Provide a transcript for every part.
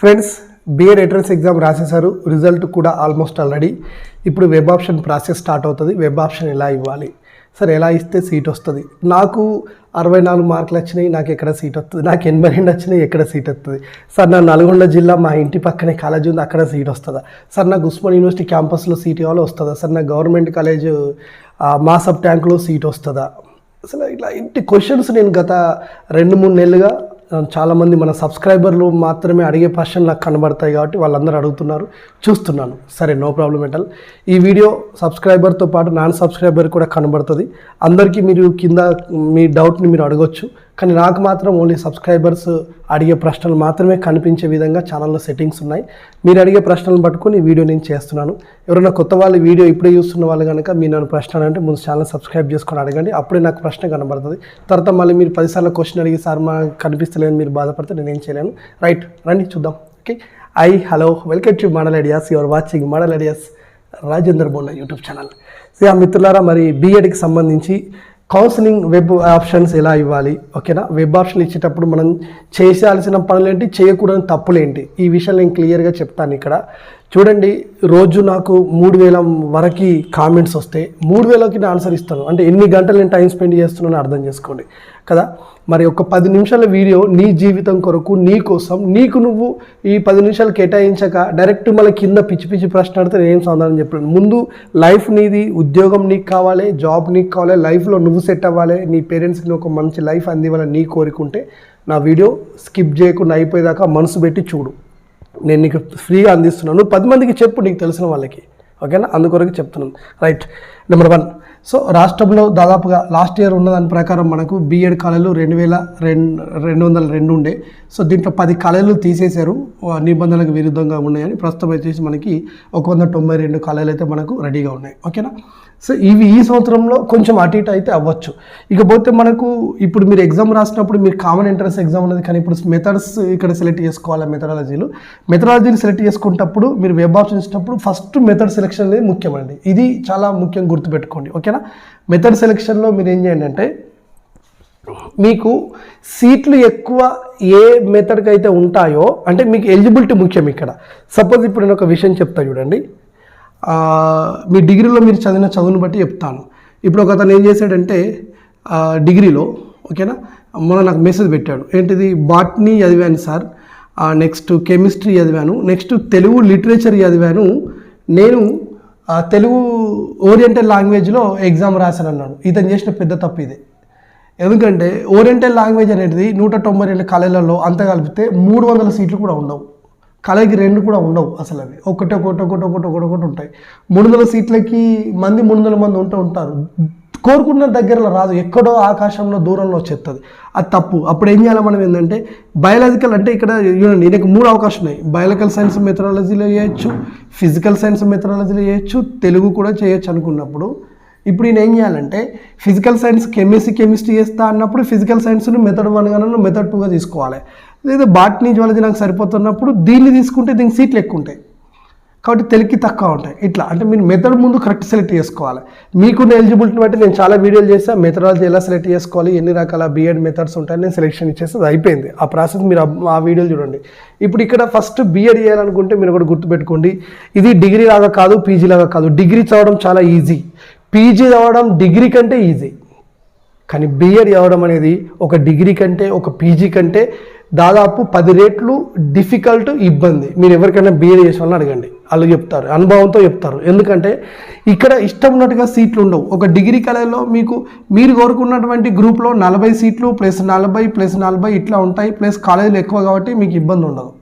Friends, B Ed entrance exam రాసేసారు. Result కూడా almost already. ఇప్పుడు వెబ్ ఆప్షన్ ప్రాసెస్ స్టార్ట్ అవుతుంది. వెబ్ ఆప్షన్ ఎలా ఇవ్వాలి, సరే ఎలా ఇస్తే సీట్ వస్తుంది? నాకు 64 మార్కులు వచ్చినాయి, నాకు ఎక్కడ సీట్ వస్తుంది? నాకు 82 వచ్చినాయి, ఎక్కడ సీట్ వస్తుంది? సార్ నా నల్గొండ జిల్లా మా ఇంటి పక్కనే కాలేజ్ ఉంది, అక్కడ సీట్ వస్తుందా? సార్ నాకు ఉస్మాన్ యూనివర్సిటీ క్యాంపస్లో సీట్ ఇవ్వాలో వస్తుందా? సార్ నా గవర్నమెంట్ కాలేజ్ మా సబ్ ట్యాంక్లో సీట్ వస్తుందా? అసలు ఇలా ఇంటి క్వశ్చన్స్ నేను గత 2-3 నెలలుగా చాలామంది మన సబ్స్క్రైబర్లు మాత్రమే అడిగే ప్రశ్నలు నాకు కనబడతాయి కాబట్టి వాళ్ళందరూ అడుగుతున్నారు, చూస్తున్నాను. సరే, నో ప్రాబ్లం ఎట్ ఆల్. ఈ వీడియో సబ్స్క్రైబర్తో పాటు నాన్ సబ్స్క్రైబర్ కూడా కనబడుతుంది. అందరికీ మీరు కింద మీ డౌట్ని మీరు అడగొచ్చు, కానీ నాకు మాత్రం ఓన్లీ సబ్స్క్రైబర్స్ అడిగే ప్రశ్నలు మాత్రమే కనిపించే విధంగా ఛానల్లో సెట్టింగ్స్ ఉన్నాయి. మీరు అడిగే ప్రశ్నలను పట్టుకొని ఈ వీడియో నేను చేస్తున్నాను. ఎవరైనా కొత్త వాళ్ళు వీడియో ఇప్పుడే చూస్తున్న వాళ్ళు కనుక మీరు నన్ను ప్రశ్న అంటే ముందు ఛానల్ సబ్స్క్రైబ్ చేసుకొని అడగండి, అప్పుడే నాకు ప్రశ్న కనబడుతుంది. తర్వాత మళ్ళీ మీరు 10 సార్లు క్వశ్చన్ అడిగి సార్ మాకు కనిపిస్తలేని మీరు బాధపడితే నేనేం చేయలేను. రైట్, రండి చూద్దాం. Okay, hello, welcome to model ideas. Your watching model ideas Rajender bonda YouTube channel. So మిత్రులారా, మరి బీఎడ్కి సంబంధించి కౌన్సిలింగ్ వెబ్ ఆప్షన్స్ ఎలా ఇవ్వాలి, ఓకేనా? వెబ్ ఆప్షన్ ఇచ్చేటప్పుడు మనం చేయాల్సిన పనులు ఏంటి, చేయకూడని తప్పులు ఏంటి, ఈ విషయాలు నేను క్లియర్గా చెప్తాను. ఇక్కడ చూడండి, రోజు నాకు 3000 వరకు కామెంట్స్ వస్తే 3000కి నేను ఆన్సర్ ఇస్తాను అంటే ఎన్ని గంటలు నేను టైం స్పెండ్ చేస్తున్నానో అర్థం చేసుకోండి కదా. మరి ఒక 10 నిమిషాల వీడియో నీ జీవితం కొరకు, నీ కోసం, నీకు నువ్వు ఈ 10 నిమిషాలు కేటాయించక డైరెక్ట్ మళ్ళీ కింద పిచ్చి పిచ్చి ప్రశ్న అడితే నేను ఏం సమాధానం చెప్పాను? ముందు లైఫ్ నీది, ఉద్యోగం నీకు కావాలి, జాబ్ నీకు కావాలి, లైఫ్లో నువ్వు సెట్ అవ్వాలి, నీ పేరెంట్స్కి ఒక మంచి లైఫ్ అందివ్వాలని నీ కోరుకుంటే నా వీడియో స్కిప్ చేయకుండా అయిపోయేదాకా మనసు పెట్టి చూడు. నేను నీకు ఫ్రీగా అందిస్తున్నాను. నువ్వు 10 మందికి చెప్పు, నీకు తెలిసిన వాళ్ళకి, ఓకేనా? అందుకొరకు చెప్తున్నాను. Right, number 1. సో రాష్ట్రంలో దాదాపుగా లాస్ట్ ఇయర్ ఉన్న దాని ప్రకారం మనకు బీఎడ్ కాలేజీలు 2202 ఉండే. సో దీంట్లో 10 కాలేజీలు తీసేశారు, నిబంధనలకు విరుద్ధంగా ఉన్నాయని. ప్రస్తుతం వచ్చేసి మనకి 192 కాలేజీలు అయితే మనకు రెడీగా ఉన్నాయి, ఓకేనా? సో ఇవి ఈ సంవత్సరంలో కొంచెం అటు ఇటు అయితే అవ్వచ్చు. ఇకపోతే మనకు ఇప్పుడు మీరు ఎగ్జామ్ రాసినప్పుడు మీరు కామన్ ఎంట్రన్స్ ఎగ్జామ్ అనేది, కానీ ఇప్పుడు మెథడ్స్ ఇక్కడ సెలెక్ట్ చేసుకోవాలి. మెథడాలజీలు సెలెక్ట్ చేసుకునేటప్పుడు మీరు వెబ్ ఆప్షన్ ఇచ్చినప్పుడు ఫస్ట్ మెథడ్ సెలెక్షన్ అనేది ముఖ్యమండి. ఇది చాలా ముఖ్యం, గుర్తుపెట్టుకోండి, ఓకేనా? మెథడ్ సెలెక్షన్లో మీరు ఏం చేయండి అంటే, మీకు సీట్లు ఎక్కువ ఏ మెథడ్కి అయితే ఉంటాయో, అంటే మీకు ఎలిజిబిలిటీ ముఖ్యం ఇక్కడ. సపోజ్ ఇప్పుడు నేను ఒక విషయం చెప్తా చూడండి. మీ డిగ్రీలో మీరు చదివిన చదువుని బట్టి చెప్తాను. ఇప్పుడు ఒక అతను ఏం చేశాడంటే డిగ్రీలో, ఓకేనా, మొన్న నాకు మెసేజ్ పెట్టాడు. ఏంటిది? బాటనీ చదివాను సార్, నెక్స్ట్ కెమిస్ట్రీ చదివాను, నెక్స్ట్ తెలుగు లిటరేచర్ చదివాను, నేను తెలుగు ఓరియంటల్ లాంగ్వేజ్లో ఎగ్జామ్ రాశాను అన్నాడు. ఇతను చేసిన పెద్ద తప్పు ఇదే. ఎందుకంటే ఓరియంటల్ లాంగ్వేజ్ అనేది 192 కాలేజీలలో అంత కలిపితే 300 సీట్లు కూడా ఉండవు. కాలేజీకి 2 కూడా ఉండవు అసలు. అవి ఒకటి ఉంటాయి. 300 సీట్లకి 300 మంది ఉంటారు. కోరుకున్న దగ్గరలో రాదు, ఎక్కడో ఆకాశంలో దూరంలో వచ్చేస్తుంది. అది తప్పు. అప్పుడు ఏం చేయాలి మనం? ఏంటంటే బయాలజికల్, అంటే ఇక్కడ చూడండి, నీకు 3 అవకాశం ఉన్నాయి. బయాలజికల్ సైన్స్ మెథడాలజీలో చేయొచ్చు, ఫిజికల్ సైన్స్ మెథడాలజీలో చేయొచ్చు, తెలుగు కూడా చేయొచ్చు అనుకున్నప్పుడు ఇప్పుడు నేను ఏం చేయాలంటే, ఫిజికల్ సైన్స్ కెమిస్ట్రీ చేస్తా అన్నప్పుడు ఫిజికల్ సైన్స్ను మెథడ్ 1 గాను మెథడ్ 2గా తీసుకోవాలి. లేదా బాటనీ జువాలజీ నాకు సరిపోతున్నప్పుడు దీన్ని తీసుకుంటే దీనికి సీట్లు ఎక్కువ ఉంటాయి కాబట్టి తెలుగుకి తక్కువ ఉంటాయి. ఇట్లా అంటే మీరు మెథడ్ ముందు కరెక్ట్ సెలెక్ట్ చేసుకోవాలి. మీకున్న ఎలిజిబిలిటీని బట్టి నేను చాలా వీడియోలు చేస్తాను. మెథడాలజీ ఎలా సెలెక్ట్ చేసుకోవాలి, ఎన్ని రకాల బీఎడ్ మెథడ్స్ ఉంటాయని నేను సెలెక్షన్ ఇచ్చేస్తే అది అయిపోయింది. ఆ ప్రాసెస్ మీరు ఆ వీడియోలు చూడండి. ఇప్పుడు ఇక్కడ ఫస్ట్ బీఎడ్ చేయాలనుకుంటే మీరు ఒకటి గుర్తుపెట్టుకోండి, ఇది డిగ్రీ లాగా కాదు, పీజీ లాగా కాదు. డిగ్రీ చదవడం చాలా ఈజీ, పీజీ చదవడం డిగ్రీ కంటే ఈజీ. కానీ బీఎడ్ చదవడం అనేది ఒక డిగ్రీ కంటే, ఒక పీజీ కంటే దాదాపు 10 రెట్లు డిఫికల్ట్, ఇబ్బంది. మీరు ఎవరికైనా బీఎడ్ చేసే వాళ్ళని అడగండి, వాళ్ళు చెప్తారు, అనుభవంతో చెప్తారు. ఎందుకంటే ఇక్కడ ఇష్టం ఉన్నట్టుగా సీట్లు ఉండవు. ఒక డిగ్రీ కాలేజీలో మీరు కోరుకున్నటువంటి గ్రూప్లో 40 సీట్లు +40 ఇట్లా ఉంటాయి. ప్లస్ కాలేజీలు ఎక్కువ కాబట్టి మీకు ఇబ్బంది ఉండదు.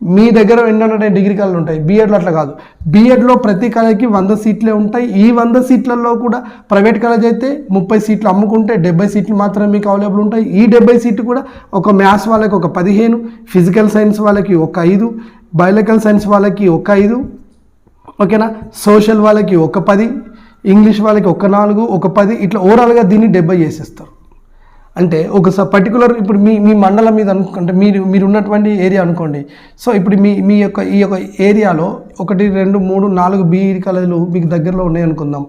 మీ దగ్గర ఎన్నో డిగ్రీ కాలేజీలు ఉంటాయి. బీఎడ్లో అట్లా కాదు. బీఎడ్లో ప్రతి కాలేజీకి 100 సీట్లే ఉంటాయి. ఈ 100 సీట్లలో కూడా ప్రైవేట్ కాలేజ్ అయితే 30 సీట్లు అమ్ముకుంటే 70 సీట్లు మాత్రమే మీకు అవైలబుల్ ఉంటాయి. ఈ 70 సీట్లు కూడా ఒక మ్యాథ్స్ వాళ్ళకి ఒక 15, ఫిజికల్ సైన్స్ వాళ్ళకి ఒక 5, బయాలజికల్ సైన్స్ వాళ్ళకి ఒక 5, ఓకేనా, సోషల్ వాళ్ళకి ఒక 10, ఇంగ్లీష్ వాళ్ళకి ఒక 4, ఒక 10, ఇట్లా ఓవరాల్గా దీన్ని 70 చేసేస్తారు. అంటే ఒక పర్టికులర్ ఇప్పుడు మీ మండలం మీద అనుకుంటే మీరు ఉన్నటువంటి ఏరియా అనుకోండి. సో ఇప్పుడు ఈ యొక్క ఏరియాలో 1, 2, 3, 4 బీఈడి కాలేజీలు మీకు దగ్గరలో ఉన్నాయి అనుకుందాం.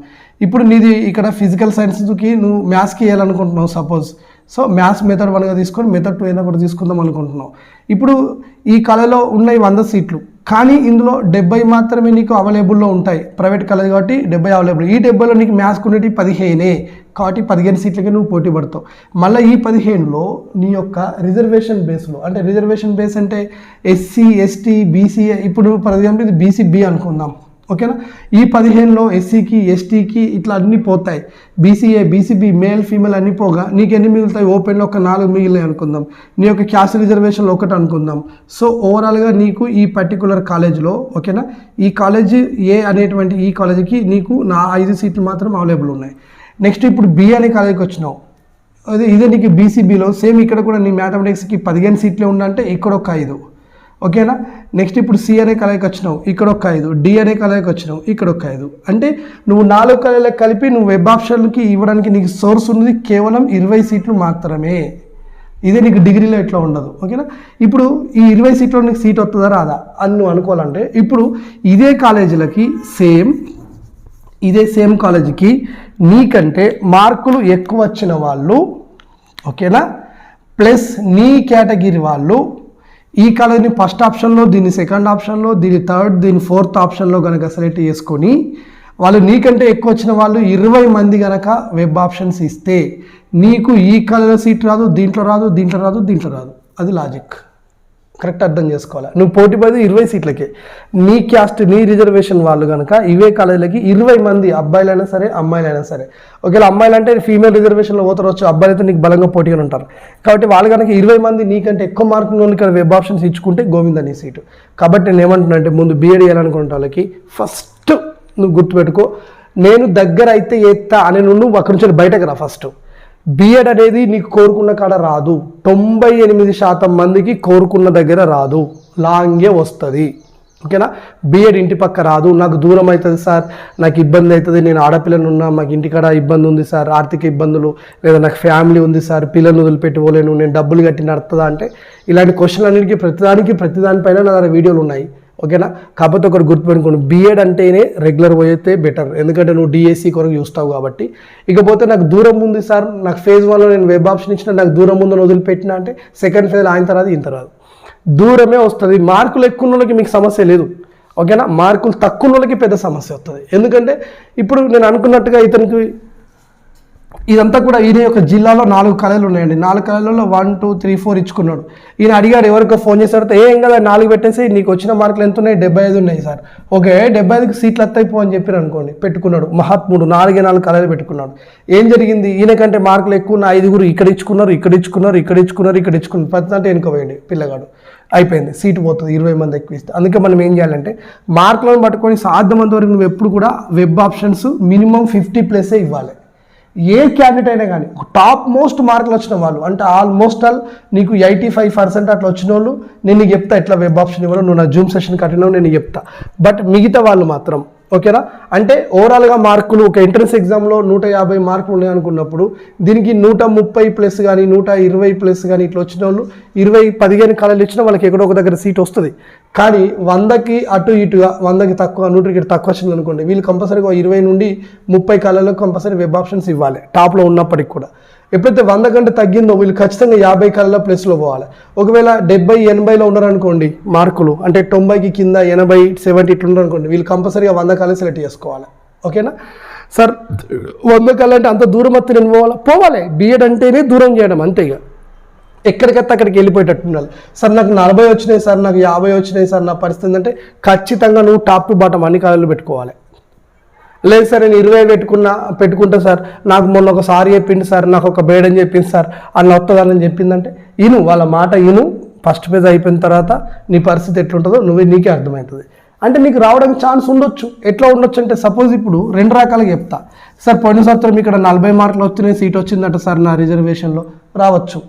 ఇప్పుడు నీది ఇక్కడ ఫిజికల్ సైన్స్కి నువ్వు మ్యాథ్స్కి వేయాలనుకుంటున్నావు సపోజ్. సో మ్యాథ్స్ మెథడ్ 1గా తీసుకొని మెథడ్ 2 అయినా కూడా తీసుకుందాం అనుకుంటున్నాం. ఇప్పుడు ఈ కాలేజీలో ఉన్నాయి 100 సీట్లు, కానీ ఇందులో 70 మాత్రమే నీకు అవైలబుల్లో ఉంటాయి. ప్రైవేట్ కాలేజ్ కాబట్టి 70 అవైలబుల్. ఈ 70లో నీకు మ్యాథ్స్కి ఉండేవి 15 కాబట్టి 15 సీట్లకి నువ్వు పోటీ పడతావు. మళ్ళీ ఈ 15లో నీ యొక్క రిజర్వేషన్ బేస్లో, అంటే రిజర్వేషన్ బేస్ అంటే ఎస్సీ ఎస్టీ బీసీఏ, ఇప్పుడు ఫర్ ఎగ్జాంపుల్ ఇది బీసీబీ అనుకుందాం, ఓకేనా. ఈ 15లో ఎస్సీకి ఎస్టీకి ఇట్లా అన్నీ పోతాయి. బీసీఏ బీసీబీ మేల్ ఫీమేల్ అన్నీ పోగా నీకు ఎన్ని మిగులుతాయి? ఓపెన్లో ఒక 4 మిగిలినాయి అనుకుందాం. నీ యొక్క క్యాస్ట్ రిజర్వేషన్లో ఒకటి అనుకుందాం. సో ఓవరాల్గా నీకు ఈ పర్టికులర్ కాలేజ్లో, ఓకేనా, ఈ కాలేజీ ఏ అనేటువంటి ఈ కాలేజీకి నీకు 5 సీట్లు మాత్రం అవైలబుల్ ఉన్నాయి. నెక్స్ట్ ఇప్పుడు బి అనే కాలేజీకి వచ్చినావు, ఇదే నీకు బీసీబీలో సేమ్ ఇక్కడ కూడా నీ మ్యాథమెటిక్స్కి 15 సీట్లే ఉండంటే ఇక్కడ ఒక 5, ఓకేనా. నెక్స్ట్ ఇప్పుడు సి అనే కలయికి వచ్చినావు, ఇక్కడ ఒక 5, డి అనే కలయికి వచ్చినావు, ఇక్కడ ఒక 5. అంటే నువ్వు 4 కలయిలకు కలిపి నువ్వు వెబ్ ఆప్షన్కి ఇవ్వడానికి నీకు సోర్స్ ఉన్నది కేవలం 20 సీట్లు మాత్రమే. ఇదే నీకు డిగ్రీలో ఇట్లా ఉండదు, ఓకేనా. ఇప్పుడు ఈ 20 సీట్లో నీకు సీట్ వస్తుందా రాదా అని నువ్వు అనుకోవాలంటే ఇప్పుడు ఇదే కాలేజీలకి సేమ్ కాలేజీకి నీకంటే మార్కులు ఎక్కువ వచ్చిన వాళ్ళు, ఓకేనా, ప్లస్ నీ కేటగిరీ వాళ్ళు ఈ కాలేజీని ఫస్ట్ ఆప్షన్లో, దీన్ని సెకండ్ ఆప్షన్లో, దీన్ని థర్డ్, దీన్ని ఫోర్త్ ఆప్షన్లో కనుక సెలెక్ట్ చేసుకొని వాళ్ళు నీకంటే ఎక్కువ వచ్చిన వాళ్ళు 20 మంది కనుక వెబ్ ఆప్షన్స్ ఇస్తే నీకు ఈ కాలేజీలో సీట్ రాదు, దీంట్లో రాదు, దీంట్లో రాదు, దీంట్లో రాదు. అది లాజిక్, కరెక్ట్ అర్థం చేసుకోవాలి. నువ్వు పోటీ పడి 20 సీట్లకే నీ క్యాస్ట్ నీ రిజర్వేషన్ వాళ్ళు కనుక ఇవే కాలేజీలకి 20 మంది అబ్బాయిలైనా సరే అమ్మాయిలైనా సరే, ఒకవేళ అమ్మాయిలు అంటే ఫీమేల్ రిజర్వేషన్లో పోతారొచ్చు, అబ్బాయిలు అయితే నీకు బలంగా పోటీగా ఉంటారు. కాబట్టి వాళ్ళు కనుక 20 మంది నీకంటే ఎక్కువ మార్కులు ఇక్కడ వెబ్ ఆప్షన్స్ ఇచ్చుకుంటే గోవింద నీ సీటు. కాబట్టి నేను ఏమంటున్నా అంటే ముందు బీఎడ్ చేయాలనుకునే వాళ్ళకి ఫస్ట్ నువ్వు గుర్తుపెట్టుకో, నేను దగ్గర అయితే ఎత్తా అని నువ్వు అక్కడి నుంచి బయటకు రా. ఫస్ట్ బీఎడ్ అనేది నీకు కోరుకున్న కాడ రాదు. 98% మందికి కోరుకున్న దగ్గర రాదు, లాంగే వస్తుంది, ఓకేనా. బీఎడ్ ఇంటి పక్క రాదు. నాకు దూరం అవుతుంది సార్, నాకు ఇబ్బంది అవుతుంది, నేను ఆడపిల్లను ఉన్నా, మాకు ఇంటికాడ ఇబ్బంది ఉంది సార్, ఆర్థిక ఇబ్బందులు, లేదా నాకు ఫ్యామిలీ ఉంది సార్, పిల్లలు వదిలిపెట్టి పోలేను, నేను డబ్బులు కట్టి నడుతుందా అంటే ఇలాంటి క్వశ్చన్లు అన్నిటికీ ప్రతిదానిపైన నా దగ్గర వీడియోలు ఉన్నాయి, ఓకేనా. కాకపోతే ఒకటి గుర్తుపెట్టుకోండి, బీఎడ్ అంటేనే రెగ్యులర్ పోయితే బెటర్, ఎందుకంటే నువ్వు డిఎస్సి కొరకు చూస్తావు కాబట్టి. ఇకపోతే నాకు దూరం ఉంది సార్, నాకు ఫేజ్ 1లో నేను వెబ్ ఆప్షన్ ఇచ్చిన, నాకు దూరం ఉందని వదిలిపెట్టిన అంటే సెకండ్ ఫేజ్ ఆయన తర్వాత ఇంత రాదు, దూరమే వస్తుంది. మార్కులు ఎక్కువ వాళ్ళకి మీకు సమస్య లేదు, ఓకేనా. మార్కులు తక్కువ వాళ్ళకి పెద్ద సమస్య వస్తుంది. ఎందుకంటే ఇప్పుడు నేను అనుకున్నట్టుగా ఇతనికి ఇదంతా కూడా ఈయన యొక్క జిల్లాలో 4 కాలేజీలు ఉన్నాయండి. 4 కాలేజీలలో 1, 2, 3, 4 ఇచ్చుకున్నాడు. ఈయన అడిగాడు, ఎవరికో ఫోన్ చేశాడు, ఏం కదా 4 పెట్టేసి నీకు వచ్చిన మార్కులు ఎంత ఉన్నాయి? 75 ఉన్నాయి సార్. ఓకే, 75కి సీట్లు వస్తాయిపో అని చెప్పారు అనుకోండి, పెట్టుకున్నాడు. మహాత్ముడు 4 కాలేజీలు పెట్టుకున్నాడు. ఏం జరిగింది? ఈయనకంటే మార్కులు ఎక్కువ ఉన్న 5 ఇక్కడ ఇచ్చుకున్నారు, ప్రతి అంటే వెనుకపోయండి పిల్లగాడు, అయిపోయింది, సీటు పోతుంది. 20 మంది ఎక్కువ ఇస్తే. అందుకే మనం ఏం చేయాలంటే మార్కులను పట్టుకొని సాధ్యమంత వరకు నువ్వు ఎప్పుడు కూడా వెబ్ ఆప్షన్స్ మినిమం 50+ ఇవ్వాలి. ఏ క్యాండిడేట్ అయినా కానీ టాప్ మోస్ట్ మార్కులు వచ్చిన వాళ్ళు, అంటే ఆల్మోస్ట్ ఆల్ నీకు 85% అట్లా వచ్చిన వాళ్ళు నేను నీకు చెప్తా ఎట్లా వెబ్ ఆప్షన్ ఇవ్వాలి. నువ్వు నా జూమ్ సెషన్ కట్టినావు, నేను చెప్తా. బట్ మిగతా వాళ్ళు మాత్రం, ఓకేనా, అంటే ఓవరాల్గా మార్కులు ఒక ఎంట్రన్స్ ఎగ్జామ్లో 150 మార్కులు ఉన్నాయనుకున్నప్పుడు దీనికి 130+ కానీ 120+ కానీ ఇట్లా వచ్చిన వాళ్ళు 15 కాలేజీలు ఇచ్చినా వాళ్ళకి ఎక్కడో ఒక దగ్గర సీట్ వస్తుంది. కానీ 100కి అటు ఇటుగా 100కి తక్కువ 100కి తక్కువ వచ్చింది అనుకోండి, వీళ్ళు కంపల్సరీగా 20 నుండి 30 కాలేజీలకు కంపల్సరీ వెబ్ ఆప్షన్స్ ఇవ్వాలి టాప్లో ఉన్నప్పటికి కూడా. ఎప్పుడైతే 100 కంటే తగ్గిందో వీళ్ళు ఖచ్చితంగా 50 కాలేజీల ప్లేస్లో పోవాలి. ఒకవేళ 70, 80లో ఉన్నారనుకోండి మార్కులు, అంటే 90కి కింద 80, 70 ఇట్లా ఉన్నారనుకోండి, వీళ్ళు కంపల్సరీగా 100 కాలేజీ సెలెక్ట్ చేసుకోవాలి, ఓకేనా. సార్ 100 కాలేజీ అంటే అంత దూరం వస్తే నేను పోవాలి. బీఎడ్ అంటేనే దూరం చేయడం, అంతే. ఇక ఎక్కడికైతే అక్కడికి వెళ్ళిపోయేటట్టు ఉండాలి. సార్ నాకు 40 వచ్చినాయి సార్, నాకు 50 వచ్చినాయి సార్, నా పరిస్థితి అంటే ఖచ్చితంగా నువ్వు టాప్ టు బాటం అన్ని కాలేజీలు పెట్టుకోవాలి. లేదు సార్ నేను 20 పెట్టుకుంటా సార్, నాకు మొన్న ఒకసారి చెప్పింది సార్, నాకు ఒక బేడ్ అని చెప్పింది సార్, అన్న వస్తుందని చెప్పిందంటే ఇను, వాళ్ళ మాట ఇను. ఫస్ట్ పేజ్ అయిపోయిన తర్వాత నీ పరిస్థితి ఎట్లుంటుందో నీకే అర్థమవుతుంది. అంటే నీకు రావడానికి ఛాన్స్ ఉండొచ్చు. ఎట్లా ఉండొచ్చు అంటే సపోజ్ ఇప్పుడు 2 రకాలుగా చెప్తా. సార్ పోయిన సంవత్సరం ఇక్కడ 40 మార్కులు వచ్చినాయి, సీట్ వచ్చిందట సార్ నా రిజర్వేషన్లో, రావచ్చు.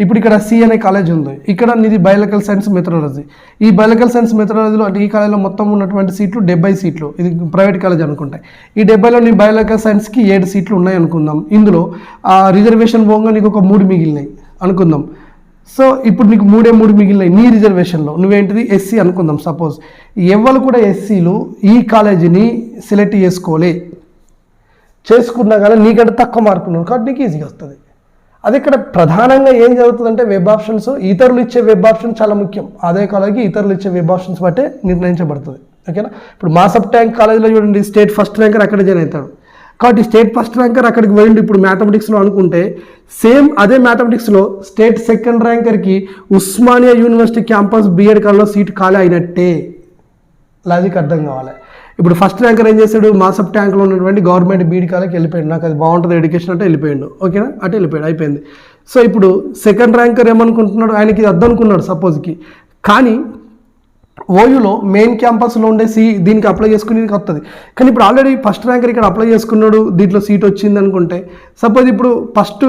ఇప్పుడు ఇక్కడ సి అనే కాలేజ్ ఉంది, ఇక్కడ ఇది బయాలజికల్ సైన్స్ మెథడాలజీ. ఈ బయాలజికల్ సైన్స్ మెథడాలజీలో అంటే ఈ కాలేజ్లో మొత్తం ఉన్నటువంటి సీట్లు 70 సీట్లు, ఇది ప్రైవేట్ కాలేజ్ అనుకుంటాయి. ఈ 70లో నీ బయాలజికల్ సైన్స్కి 7 సీట్లు ఉన్నాయి అనుకుందాం. ఇందులో రిజర్వేషన్ పోగా నీకు ఒక 3 మిగిలినాయి అనుకుందాం. సో ఇప్పుడు నీకు 3 మిగిలినాయి నీ రిజర్వేషన్లో, నువ్వేంటిది ఎస్సీ అనుకుందాం సపోజ్. ఎవరు కూడా ఎస్సీలు ఈ కాలేజీని సెలెక్ట్ చేసుకున్నా కానీ నీకంటే తక్కువ మార్కులు కాబట్టి నీకు ఈజీగా వస్తుంది. అది ఇక్కడ ప్రధానంగా ఏం జరుగుతుందంటే వెబ్ ఆప్షన్స్ ఇతరులు ఇచ్చే వెబ్ ఆప్షన్ చాలా ముఖ్యం. అదే కాలేజీకి ఇతరులు ఇచ్చే వెబ్ ఆప్షన్స్ బట్టే నిర్ణయించబడుతుంది. ఓకేనా. ఇప్పుడు మాసప్ ట్యాంక్ కాలేజీలో చూడండి, స్టేట్ ఫస్ట్ ర్యాంకర్ అక్కడ జాయిన్ అవుతాడు. కాబట్టి స్టేట్ ఫస్ట్ ర్యాంకర్ అక్కడికి వెళ్ళి ఇప్పుడు మ్యాథమెటిక్స్లో అనుకుంటే సేమ్ అదే మ్యాథమెటిక్స్లో స్టేట్ సెకండ్ ర్యాంకర్కి ఉస్మానియా యూనివర్సిటీ క్యాంపస్ బీఎడ్ కాలేజ్లో సీట్ ఖాళీ అయినట్టే. లాజిక్ అర్థం కావాలి. ఇప్పుడు ఫస్ట్ ర్యాంకర్ ఏం చేశాడు, మాసప్ ట్యాంక్లో ఉన్నటువంటి గవర్నమెంట్ బీఈడి కాలేజ్కి వెళ్ళిపోయాడు. నాకు అది బాగుంటుంది ఎడ్యుకేషన్ అంటే వెళ్ళిపోయాడు. ఓకేనా, అటు వెళ్ళిపోయాడు, అయిపోయింది. సో ఇప్పుడు సెకండ్ ర్యాంకర్ ఏమనుకుంటున్నాడు, ఆయనకి ఇది అద్దనుకున్నాడు సపోజ్కి. కానీ ఓయూలో మెయిన్ క్యాంపస్లో ఉండే దీనికి అప్లై చేసుకుని దీనికి వస్తుంది. కానీ ఇప్పుడు ఆల్రెడీ ఫస్ట్ ర్యాంకర్ ఇక్కడ అప్లై చేసుకున్నాడు, దీంట్లో సీట్ వచ్చింది అనుకుంటే సపోజ్ ఇప్పుడు ఫస్ట్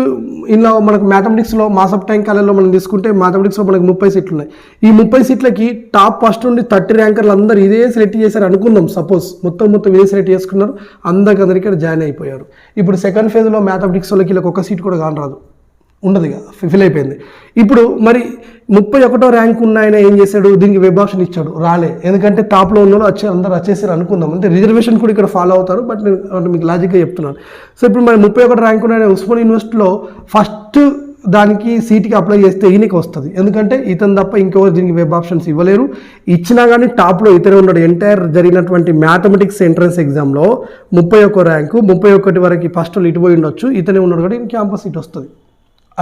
ఇందులో మనకు మ్యాథమెటిక్స్లో మాసప్ ట్యాంక్ కాలేజ్లో మనం తీసుకుంటే మ్యాథమెటిక్స్లో మనకు 30 సీట్లు ఉన్నాయి. ఈ 30 సీట్లకి టాప్ ఫస్ట్ నుండి 30 ర్యాంకర్లు అందరూ ఇదే సెలెక్ట్ చేశారు అనుకుందాం. సపోజ్ మొత్తం ఇదే సెలెక్ట్ చేసుకున్నారు, అందరికీ ఇక్కడ జాయిన్ అయిపోయారు. ఇప్పుడు సెకండ్ ఫేజ్లో మ్యాథమెటిక్స్ వాళ్ళకి ఇలా ఒక సీట్ కూడా కానరాదు, ఉండదు, ఫిల్ అయిపోయింది. ఇప్పుడు మరి 31వ ర్యాంక్ ఉన్న ఆయన ఏం చేశాడు, దీనికి వెబ్ ఆప్షన్ ఇచ్చాడు, రాలే. ఎందుకంటే టాప్లో ఉన్న వాళ్ళు అందరూ వచ్చేసారు అనుకుందాం. అంటే రిజర్వేషన్ కూడా ఇక్కడ ఫాలో అవుతారు, బట్ నేను మీకు లాజిక్గా చెప్తున్నాను. సో ఇప్పుడు మరి 31 ర్యాంక్ ఉన్న ఆయన ఉస్మానియా యూనివర్సిటీలో ఫస్ట్ దానికి సీట్కి అప్లై చేస్తే ఈయనకి వస్తుంది. ఎందుకంటే ఇతను తప్ప ఇంకెవరు దీనికి వెబ్ ఆప్షన్స్ ఇవ్వలేరు. ఇచ్చినా కానీ టాప్లో ఇతనే ఉన్నాడు. ఎంటైర్ జరిగినటువంటి మ్యాథమెటిక్స్ ఎంట్రన్స్ ఎగ్జామ్లో 31 ర్యాంకు 31 వరకు ఫస్ట్ ఇటు పోయి ఉండొచ్చు, ఇతనే ఉన్నాడు కాబట్టి ఈయన క్యాంపస్ సీట్ వస్తుంది.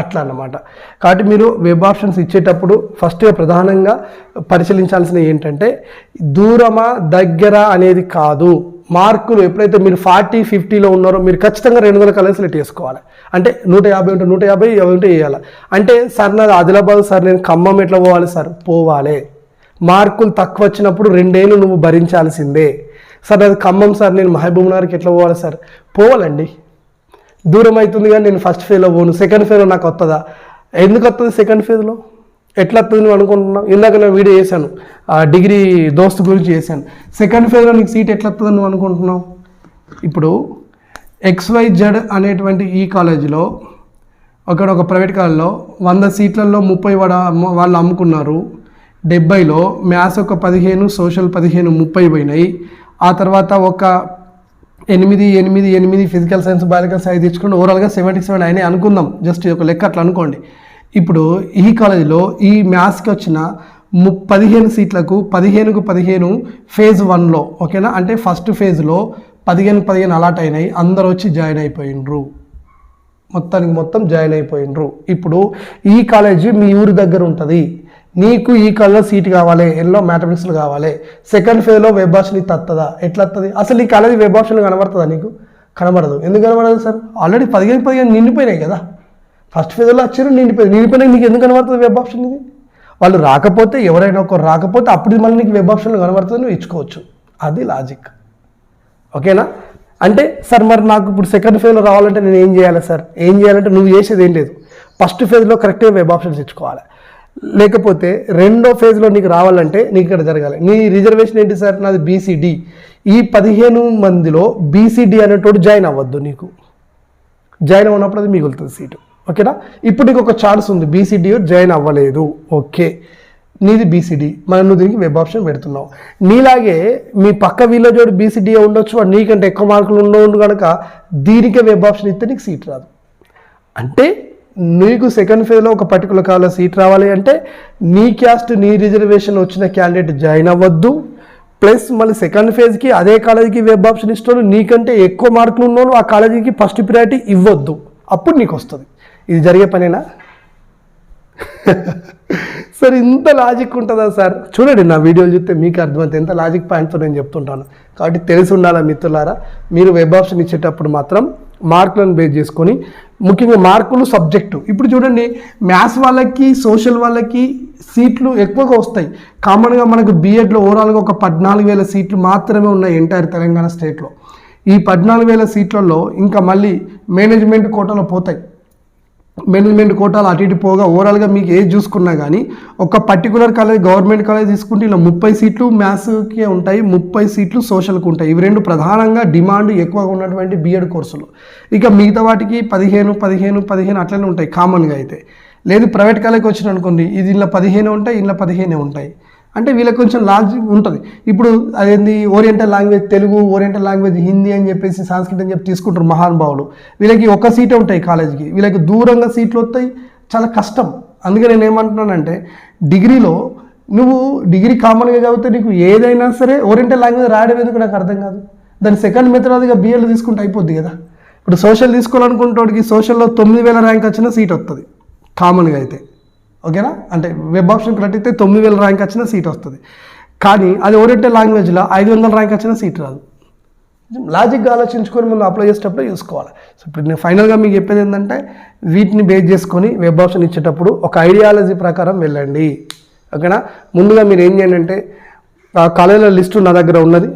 అట్లా అన్నమాట. కాబట్టి మీరు వెబ్ ఆప్షన్స్ ఇచ్చేటప్పుడు ఫస్ట్గా ప్రధానంగా పరిశీలించాల్సినవి ఏంటంటే దూరమా దగ్గర అనేది కాదు. మార్కులు ఎప్పుడైతే మీరు 40, 50లో ఉన్నారో మీరు ఖచ్చితంగా 200 కాలేజ్ సెలెక్ట్ చేసుకోవాలి. అంటే 150 ఉంటే 150 ఉంటే వేయాలి. అంటే సార్ నాది ఆదిలాబాద్ సార్, నేను ఖమ్మం ఎట్లా పోవాలి సార్, పోవాలి. మార్కులు తక్కువ వచ్చినప్పుడు 2 ఏళ్ళు నువ్వు భరించాల్సిందే. సార్ నాది ఖమ్మం సార్, నేను మహబూబ్ నగర్కి ఎట్లా పోవాలి సార్, పోవాలండి. దూరం అవుతుంది కానీ నేను ఫస్ట్ ఫేజ్లో పోను, సెకండ్ ఫేజ్లో నాకు వస్తుందా? ఎందుకు వస్తుంది సెకండ్ ఫేజ్లో, ఎట్లా వస్తుంది నువ్వు అనుకుంటున్నావు? ఇందాక నేను వీడియో చేశాను, డిగ్రీ దోస్తు గురించి చేశాను. సెకండ్ ఫేజ్లో నీకు సీట్ ఎట్లా వస్తుంది నువ్వు అనుకుంటున్నావు? ఇప్పుడు XYZ అనేటువంటి ఈ కాలేజీలో ఒక ప్రైవేట్ కాలేజీలో 100 సీట్లలో 30 వాళ్ళు అమ్ముకున్నారు. 70లో మ్యాథ్స్ ఒక 15, సోషల్ 15, 30 పోయినాయి. ఆ తర్వాత ఒక 8 ఫిజికల్ సైన్స్, బయాలజికల్ సైన్స్ తెచ్చుకుంటే ఓవరాల్గా 77 అయినాయి అనుకుందాం. జస్ట్ ఒక లెక్క అట్లా అనుకోండి. ఇప్పుడు ఈ కాలేజీలో ఈ మ్యాథ్స్కి వచ్చిన 15 సీట్లకు 15కు 15 ఫేజ్ 1లో, ఓకేనా. అంటే ఫస్ట్ ఫేజ్లో 15 అలాట్ అయినాయి, అందరూ వచ్చి జాయిన్ అయిపోయినరు, మొత్తం జాయిన్ అయిపోయినరు. ఇప్పుడు ఈ కాలేజీ మీ ఊరి దగ్గర ఉంటుంది, నీకు ఈ కాలేజ్లో సీట్ కావాలి, ఎల్లో మ్యాథమెటిక్స్లో కావాలి. సెకండ్ ఫేజ్లో వెబ్ ఆప్షన్ ఇది వస్తుందా, ఎట్లా వస్తుంది? అసలు ఈ కాలేజీ వెబ్ ఆప్షన్ కనబడుతుందా నీకు? కనబడదు. ఎందుకు కనబడదు సార్? ఆల్రెడీ 15 నిండిపోయినాయి కదా. ఫస్ట్ ఫేజ్లో వచ్చారు, నిండిపోయినాయి, నీకు ఎందుకు కనబడుతుంది వెబ్ ఆప్షన్? ఇది వాళ్ళు రాకపోతే, ఎవరైనా ఒకరు రాకపోతే అప్పుడు మళ్ళీ నీకు వెబ్ ఆప్షన్లో కనబడుతుంది, నువ్వు ఇచ్చుకోవచ్చు. అది లాజిక్. ఓకేనా. అంటే సార్ మరి నాకు ఇప్పుడు సెకండ్ ఫేజ్లో రావాలంటే నేను ఏం చేయాలి సార్? ఏం చేయాలంటే నువ్వు చేసేది ఏం లేదు, ఫస్ట్ ఫేజ్లో కరెక్ట్గా వెబ్ ఆప్షన్స్ ఇచ్చుకోవాలి. లేకపోతే రెండో ఫేజ్లో నీకు రావాలంటే నీకు ఇక్కడ జరగాలి. నీ రిజర్వేషన్ ఏంటి సార్? నాది BCD. ఈ 15 మందిలో BCD అనేటోడు జాయిన్ అవ్వద్దు. నీకు జాయిన్ అవ్వనప్పుడు అది మిగులుతుంది సీటు. ఓకేనా. ఇప్పుడు నీకు ఒక ఛాన్స్ ఉంది, BCD జాయిన్ అవ్వలేదు, ఓకే, నీది BCD, మరి నువ్వు దీనికి వెబ్ ఆప్షన్ పెడుతున్నావు. నీలాగే మీ పక్క విలేజోడు BCD ఉండొచ్చు, నీకంటే ఎక్కువ మార్కులు ఉండవు కనుక దీనికే వెబ్ ఆప్షన్ ఇస్తే నీకు సీట్ రాదు. అంటే నీకు సెకండ్ ఫేజ్లో ఒక పర్టికులర్ కాలేజ్ సీట్ రావాలి అంటే నీ క్యాస్ట్, నీ రిజర్వేషన్ వచ్చిన క్యాండిడేట్ జాయిన్ అవ్వద్దు. ప్లస్ మళ్ళీ సెకండ్ ఫేజ్కి అదే కాలేజీకి వెబ్ ఆప్షన్ ఇస్తాడు, నీకంటే ఎక్కువ మార్కులు ఉన్నోళ్ళు ఆ కాలేజీకి ఫస్ట్ ప్రియారిటీ ఇవ్వద్దు, అప్పుడు నీకు వస్తుంది. ఇది జరిగే పనేనా సార్? ఇంత లాజిక్ ఉంటుందా సార్? చూడండి నా వీడియోలు చూస్తే మీకు అర్థమవుతుంది ఎంత లాజిక్ పాయింట్తో నేను చెప్తుంటాను. కాబట్టి తెలిసి ఉండాలా మిత్రులారా, మీరు వెబ్ ఆప్షన్ ఇచ్చేటప్పుడు మాత్రం మార్కులను బేస్ చేసుకొని, ముఖ్యంగా మార్కులు సబ్జెక్టు. ఇప్పుడు చూడండి, మ్యాథ్స్ వాళ్ళకి, సోషల్ వాళ్ళకి సీట్లు ఎక్కువగా వస్తాయి. కామన్గా మనకు బీఎడ్లో ఓవరాల్గా ఒక 14,000 సీట్లు మాత్రమే ఉన్నాయి ఎంటైర్ తెలంగాణ స్టేట్లో. ఈ 14,000 సీట్లలో ఇంకా మళ్ళీ మేనేజ్మెంట్ కోటాలో పోతాయి. మేనేజ్మెంట్ కోటాలు అటు ఇటు పోగా ఓవరాల్గా మీకు ఏది చూసుకున్నా కానీ ఒక పర్టికులర్ కాలేజ్, గవర్నమెంట్ కాలేజ్ తీసుకుంటే ఇలా 30 సీట్లు మ్యాథ్స్కి ఉంటాయి, 30 సీట్లు సోషల్కి ఉంటాయి. ఇవి రెండు ప్రధానంగా డిమాండ్ ఎక్కువగా ఉన్నటువంటి బీఎడ్ కోర్సులు. ఇక మిగతా వాటికి 15 అట్లనే ఉంటాయి కామన్గా. అయితే లేదు ప్రైవేట్ కాలేజ్కి వచ్చిన అనుకోండి, ఇది ఇలా 15 ఉంటాయి, ఇలా 15 ఉంటాయి. అంటే వీళ్ళకి కొంచెం లాజిక్ ఉంటుంది. ఇప్పుడు అదేంది oriental language Telugu, oriental language Hindi అని చెప్పేసి సంస్కృతం అని చెప్పి తీసుకుంటారు మహానుభావులు. వీళ్ళకి ఒక్క సీటే ఉంటాయి కాలేజీకి, వీళ్ళకి దూరంగా సీట్లు వస్తాయి, చాలా కష్టం. అందుకే నేను ఏమంటున్నానంటే డిగ్రీలో నువ్వు డిగ్రీ కామన్గా చదివితే నీకు ఏదైనా సరే ఓరియంటల్ లాంగ్వేజ్ రాయడం ఎందుకు నాకు అర్థం కాదు. దాని సెకండ్ మెథడాలజీగా బిఎల్ తీసుకుంటే అయిపోద్ది కదా. ఇప్పుడు సోషల్ తీసుకోవాలనుకుంటోడికి సోషల్లో 9,000 ర్యాంక్ వచ్చిన సీట్ వస్తుంది కామన్గా అయితే, ఓకేనా. అంటే వెబ్ ఆప్షన్ కరెక్ట్ 9,000 ర్యాంక్ వచ్చిన సీట్ వస్తుంది. కానీ అది ఓరియంటల్ లాంగ్వేజ్లో 500 ర్యాంక్ వచ్చిన సీట్ రాదు. లాజిక్గా ఆలోచించుకొని ముందు అప్లై చేసేటప్పుడు చూసుకోవాలి. సో ఇప్పుడు నేను ఫైనల్గా మీకు చెప్పేది ఏంటంటే వీటిని బేస్ చేసుకొని వెబ్ ఆప్షన్ ఇచ్చేటప్పుడు ఒక ఐడియాలజీ ప్రకారం వెళ్ళండి, ఓకేనా. ముందుగా మీరు ఏం చేయండి అంటే కాలేజీల లిస్టు నా దగ్గర ఉన్నది,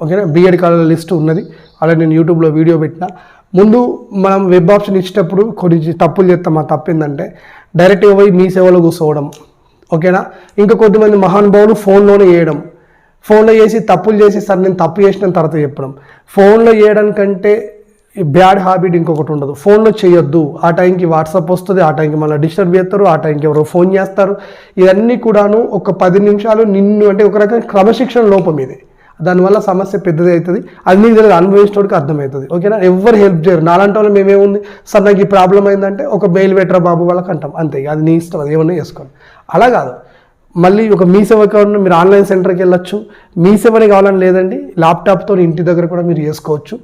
ఓకేనా. బీఎడ్ కాలేజీల లిస్టు ఉన్నది, అలా నేను యూట్యూబ్లో వీడియో పెట్టిన. ముందు మనం వెబ్ ఆప్షన్ ఇచ్చేటప్పుడు కొన్ని తప్పులు చేస్తాం. ఆ తప్పు ఏంటంటే డైరెక్ట్గా పోయి మీ సేవలో కూర్చోవడం, ఓకేనా. ఇంకా కొద్దిమంది మహానుభావులు ఫోన్లోనే చేయడం, ఫోన్లో చేసి తప్పులు చేసి సార్ నేను తప్పు చేసిన తర్వాత చెప్పడం. ఫోన్లో చేయడానికంటే బ్యాడ్ హ్యాబిట్ ఇంకొకటి ఉండదు. ఫోన్లో చేయొద్దు. ఆ టైంకి వాట్సాప్ వస్తుంది, ఆ టైంకి మళ్ళీ డిస్టర్బ్ చేస్తారు, ఆ టైంకి ఎవరో ఫోన్ చేస్తారు. ఇవన్నీ కూడాను ఒక 10 నిమిషాలు నిన్ను అంటే ఒక రకమైన క్రమశిక్షణ లోపం ఇది. దానివల్ల సమస్య పెద్దది అవుతుంది. అది నీకు తెలియదు, అనుభవించడానికి అర్థమవుతుంది, ఓకేనా. ఎవరు హెల్ప్ చేయరు. నాలాంటి వాళ్ళు మేమేముంది సార్ నాకు ఈ ప్రాబ్లం అయిందంటే ఒక బెయిల్ పెట్టరా బాబు వాళ్ళకి అంటాం, అంతే. అది నీ ఇష్టం, అది ఏమన్నా చేసుకోండి. అలా కాదు. మళ్ళీ ఒక మీ సేవ కావాలన్నా మీరు ఆన్లైన్ సెంటర్కి వెళ్ళొచ్చు. మీ సేవనే కావాలని లేదండి, ల్యాప్టాప్తో ఇంటి దగ్గర కూడా మీరు చేసుకోవచ్చు.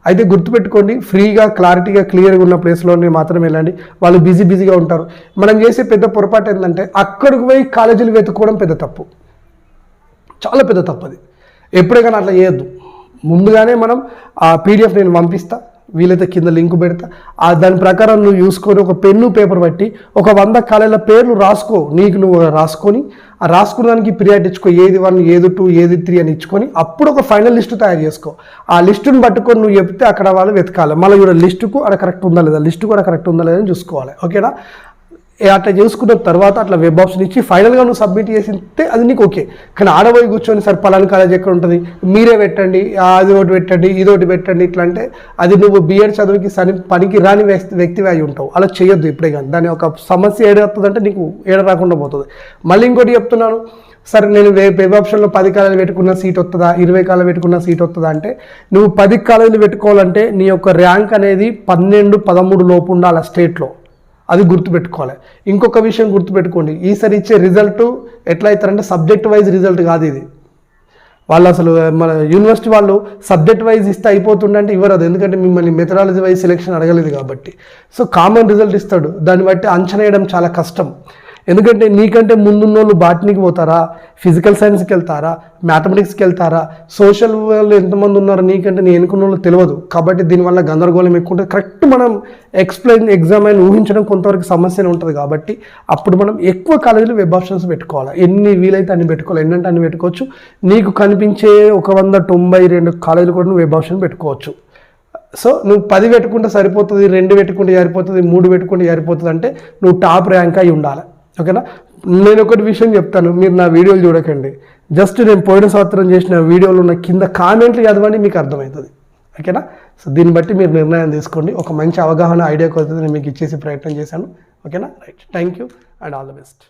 అయితే గుర్తుపెట్టుకోండి, ఫ్రీగా క్లారిటీగా క్లియర్గా ఉన్న ప్లేస్లోనే మాత్రం వెళ్ళండి. వాళ్ళు బిజీగా ఉంటారు. మనం చేసే పెద్ద పొరపాటు ఏంటంటే అక్కడికి పోయి కాలేజీలు వెతుక్కోవడం పెద్ద తప్పు, చాలా పెద్ద తప్పు. అది ఎప్పుడైనా అట్లా చేయొద్దు. ముందుగానే మనం ఆ పీడిఎఫ్ నేను పంపిస్తా, వీలైతే కింద లింక్ పెడతా. దాని ప్రకారం నువ్వు చూసుకొని ఒక పెన్ను పేపర్ బట్టి ఒక 100 కాలేజీల పేర్లు రాసుకో. నీకు నువ్వు రాసుకొని ఆ రాసుకున్నానికి పీరియడ్ ఇచ్చుకో, ఏది 1 ఏది 2 ఏది 3 అని ఇచ్చుకొని అప్పుడు ఒక ఫైనల్ లిస్టు తయారు చేసుకో. ఆ లిస్టుని పట్టుకొని నువ్వు చెప్తే అక్కడ వాళ్ళు వెతకాలి. మళ్ళీ కూడా లిస్టుకు అక్కడ కరెక్ట్ ఉందా లేదా, లిస్టు కూడా కరెక్ట్ ఉందా లేదా అని చూసుకోవాలి, ఓకేనా. అట్లా చూసుకున్న తర్వాత అట్లా వెబ్ ఆప్షన్ ఇచ్చి ఫైనల్గా నువ్వు సబ్మిట్ చేసితే అది నీకు ఓకే. కానీ ఆడబోయి కూర్చొని సార్ పలానా కాలేజ్ ఎక్కడ ఉంటుంది, మీరే పెట్టండి, అది ఒకటి పెట్టండి, ఇది ఒకటి పెట్టండి, ఇట్లా అంటే అది నువ్వు బీఎడ్ చదువుకి పనికి రాని వ్యక్తివి అయి ఉంటావు. అలా చేయొద్దు ఇప్పుడే. కానీ దాని ఒక సమస్య ఏడవుతుందంటే నీకు ఏడ రాకుండా పోతుంది. మళ్ళీ ఇంకోటి చెప్తున్నాను, సరే నేను వెబ్ ఆప్షన్లో 10 కాలేజీలు పెట్టుకున్న సీట్ వస్తుందా, 20 కాలేజీలు పెట్టుకున్న సీట్ వస్తుందా అంటే నువ్వు 10 కాలేజీలు పెట్టుకోవాలంటే నీ యొక్క ర్యాంక్ అనేది 12-13 లోపు ఉండాలి స్టేట్లో. అది గుర్తుపెట్టుకోవాలి. ఇంకొక విషయం గుర్తుపెట్టుకోండి, ఈసారి ఇచ్చే రిజల్ట్ ఎట్లా అవుతారంటే సబ్జెక్ట్ వైజ్ రిజల్ట్ కాదు ఇది. వాళ్ళు అసలు మన యూనివర్సిటీ వాళ్ళు సబ్జెక్ట్ వైజ్ ఇస్తే అయిపోతుండంటే ఇవ్వరు. అది ఎందుకంటే మిమ్మల్ని మెథడాలజీ వైజ్ సెలెక్షన్ అడగలేదు కాబట్టి. సో కామన్ రిజల్ట్ ఇస్తాడు, దాన్ని బట్టి అంచనా వేయడం చాలా కష్టం. ఎందుకంటే నీకంటే ముందున్న వాళ్ళు బాటనీకి పోతారా, ఫిజికల్ సైన్స్కి వెళ్తారా, మ్యాథమెటిక్స్కి వెళ్తారా, సోషల్ వాళ్ళు ఎంతమంది ఉన్నారో నీకంటే నేను ఎన్నుకున్న వాళ్ళు తెలియదు. కాబట్టి దీనివల్ల గందరగోళం ఎక్కువ ఉంటుంది. కరెక్ట్ మనం ఎగ్జామ్ అయిన ఊహించడం కొంతవరకు సమస్యనే ఉంటుంది. కాబట్టి అప్పుడు మనం ఎక్కువ కాలేజీలు వెబ్ ఆప్షన్స్ పెట్టుకోవాలి. ఎన్ని వీలైతే అన్ని పెట్టుకోవాలి, ఎన్నంటే అన్ని పెట్టుకోవచ్చు. నీకు కనిపించే 192 కాలేజీలు కూడా నువ్వు వెబ్ ఆప్షన్ పెట్టుకోవచ్చు. సో నువ్వు 10 పెట్టుకుంటే సరిపోతుంది, 2 పెట్టుకుంటే సరిపోతుంది, 3 పెట్టుకుంటే సరిపోతుంది అంటే నువ్వు టాప్ ర్యాంక్ అయి ఉండాలి, ఓకేనా. నేను ఒకటి విషయం చెప్తాను, మీరు నా వీడియోలు చూడకండి. జస్ట్ నేను పోయిన సంవత్సరం చేసిన వీడియోలు ఉన్న కింద కామెంట్లు చదవండి, మీకు అర్థమవుతుంది, ఓకేనా. సో దీన్ని బట్టి మీరు నిర్ణయం తీసుకోండి. ఒక మంచి అవగాహన ఐడియా కొద్ది నేను మీకు ఇచ్చేసి ప్రయత్నం చేశాను, ఓకేనా. Right, thank you and all the best.